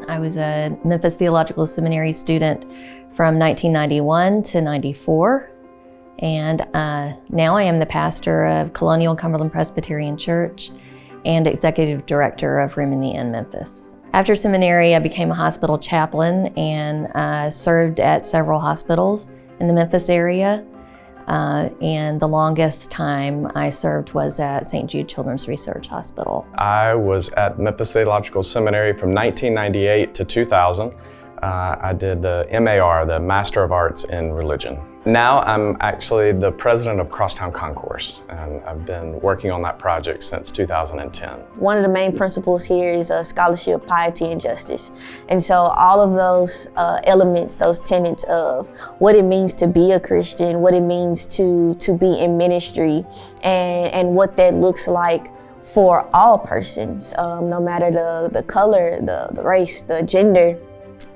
I was a Memphis Theological Seminary student from 1991 to 94. And now I am the pastor of Colonial Cumberland Presbyterian Church and executive director of Room in the Inn Memphis. After seminary, I became a hospital chaplain and served at several hospitals in the Memphis area. And the longest time I served was at St. Jude Children's Research Hospital. I was at Memphis Theological Seminary from 1998 to 2000. I did the MAR, the Master of Arts in Religion. Now I'm actually the president of Crosstown Concourse, and I've been working on that project since 2010. One of the main principles here is scholarship, piety, and justice. And so all of those elements, those tenets of what it means to be a Christian, what it means to be in ministry, and what that looks like for all persons, no matter the color, the race, the gender.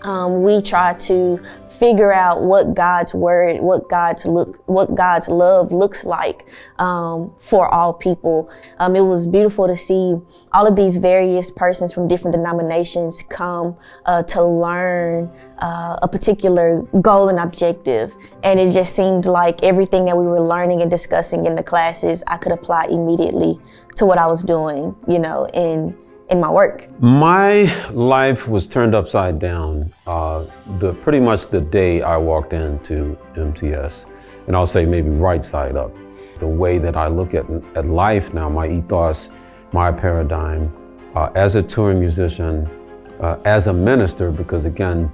We try to figure out what God's word, what God's love looks like for all people. It was beautiful to see all of these various persons from different denominations come to learn a particular goal and objective. And it just seemed like everything that we were learning and discussing in the classes, I could apply immediately to what I was doing, in my work. My life was turned upside down pretty much the day I walked into MTS, and I'll say maybe right side up. The way that I look at life now, my ethos, my paradigm, as a touring musician, as a minister, because again,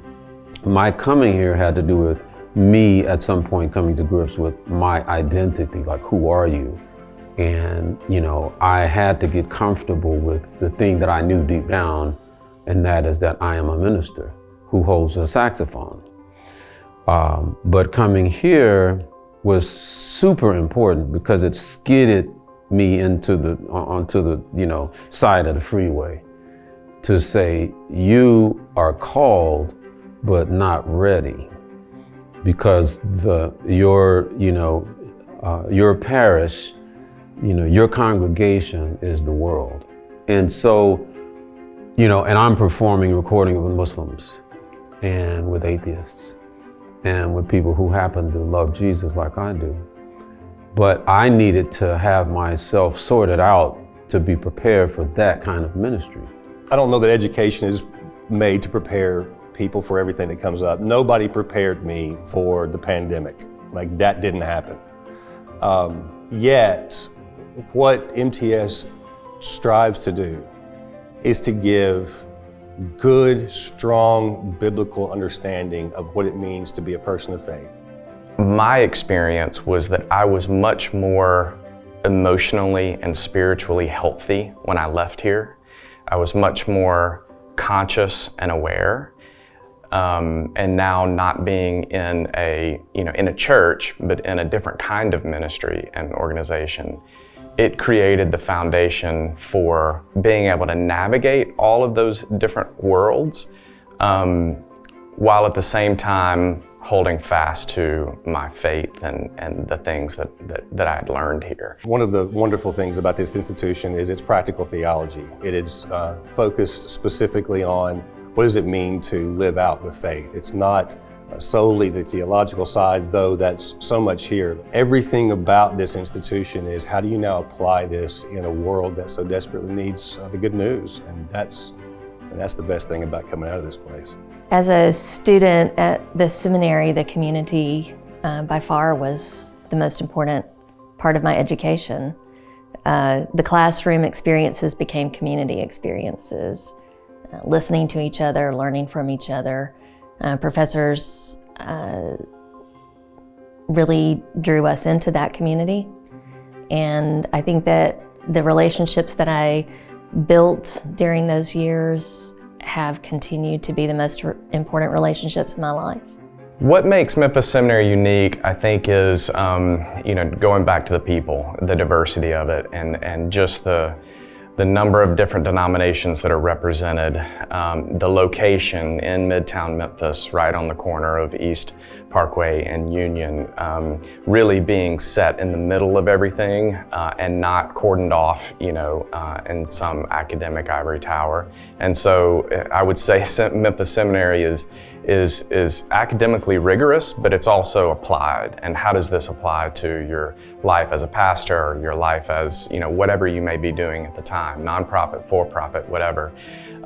my coming here had to do with me at some point coming to grips with my identity, like who are you? And, I had to get comfortable with the thing that I knew deep down, and that is that I am a minister who holds a saxophone. But coming here was super important because it skidded me onto the side of the freeway to say, you are called, but not ready, because your parish, your congregation is the world. And so, and I'm performing recording with Muslims and with atheists and with people who happen to love Jesus like I do. But I needed to have myself sorted out to be prepared for that kind of ministry. I don't know that education is made to prepare people for everything that comes up. Nobody prepared me for the pandemic. Like, that didn't happen. Yet, what MTS strives to do is to give good, strong biblical understanding of what it means to be a person of faith. My experience was that I was much more emotionally and spiritually healthy when I left here. I was much more conscious and aware. And now not being in a church, but in a different kind of ministry and organization, it created the foundation for being able to navigate all of those different worlds, while at the same time holding fast to my faith and the things that I had learned here. One of the wonderful things about this institution is its practical theology. It is focused specifically on what does it mean to live out the faith. It's not solely the theological side, though that's so much here. Everything about this institution is, how do you now apply this in a world that so desperately needs the good news? And that's the best thing about coming out of this place. As a student at the seminary, the community by far was the most important part of my education. The classroom experiences became community experiences. Listening to each other, learning from each other. Professors really drew us into that community. And I think that the relationships that I built during those years have continued to be the most important relationships in my life. What makes Memphis Seminary unique, I think, is going back to the people, the diversity of it, and just the the number of different denominations that are represented, the location in Midtown Memphis, right on the corner of East Parkway and Union, really being set in the middle of everything and not cordoned off, in some academic ivory tower. And so I would say Memphis Seminary is academically rigorous, but it's also applied. And how does this apply to your life as a pastor, or your life as, whatever you may be doing at the time, nonprofit, for-profit, whatever.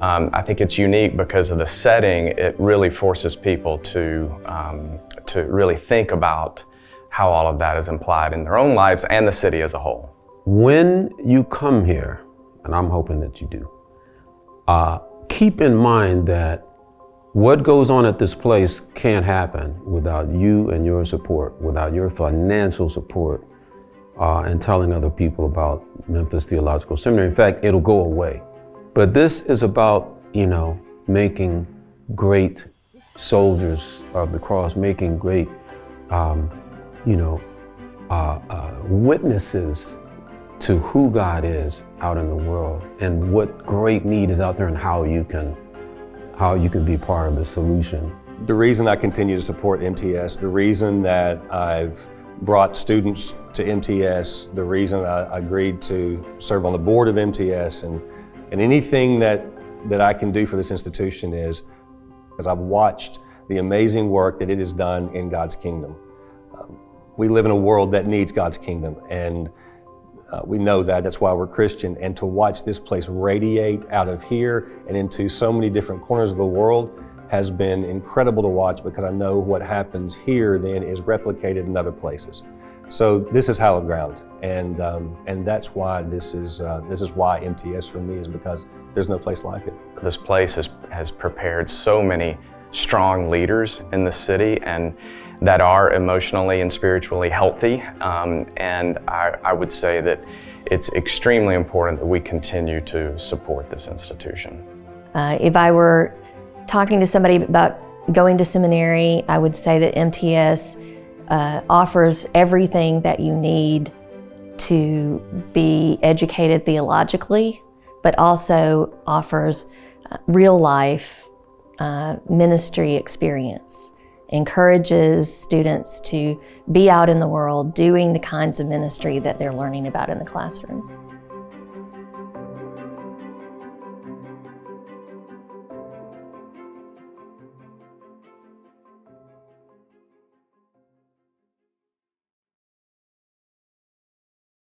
I think it's unique because of the setting. It really forces people to really think about how all of that is implied in their own lives and the city as a whole. When you come here, and I'm hoping that you do, keep in mind that what goes on at this place can't happen without you and your support, without your financial support, and telling other people about Memphis Theological Seminary. In fact, it'll go away. But this is about, making great soldiers of the cross, making great, witnesses to who God is out in the world and what great need is out there and how you can be part of the solution. The reason I continue to support MTS, the reason that I've brought students to MTS, the reason I agreed to serve on the board of MTS, and anything that I can do for this institution is because I've watched the amazing work that it has done in God's kingdom. We live in a world that needs God's kingdom, and we know that. That's why we're Christian. And to watch this place radiate out of here and into so many different corners of the world has been incredible to watch, because I know what happens here then is replicated in other places. So this is hallowed ground, and that's why this is why MTS for me is because there's no place like it. This place has prepared so many strong leaders in the city and that are emotionally and spiritually healthy, and I would say that it's extremely important that we continue to support this institution. If I were talking to somebody about going to seminary, I would say that MTS offers everything that you need to be educated theologically, but also offers real life ministry experience. Encourages students to be out in the world doing the kinds of ministry that they're learning about in the classroom.